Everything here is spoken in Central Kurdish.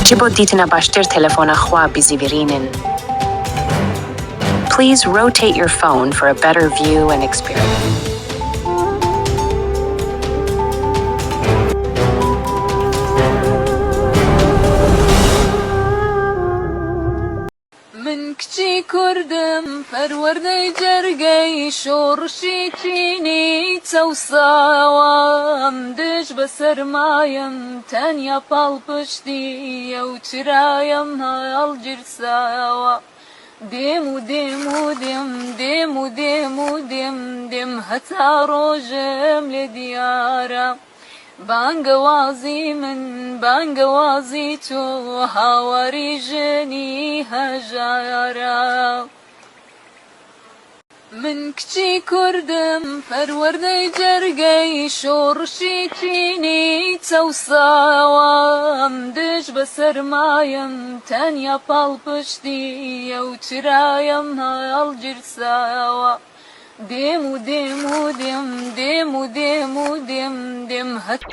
جبو ديتنا باشتر تلفون أخوا بزيفيرينن. Please rotate your phone for a better view and experience. من کچی کردم پەروەردەی جەرگەی شۆڕشی چینی چەوساوام دژ بە سەرمایم تەنیا پاڵپشتیە و چرایم هەڵگیرساوە دێم و دێم و دێم دێم و دێم و دێم دێم هەتا ڕۆژم لێ دیارە بانگەوازی من بانگەوازی تۆ هاواری ژنی هەژارە من کچی کوردم پەروەردەی جەرگەی شۆڕشی چینی چەوساوام دژ بە سەرمایم تەنیا پاڵپشتیە و چرایم هەڵگیرساوە دێم و دێم و دێم دێم و دێم و دێم دێم هەت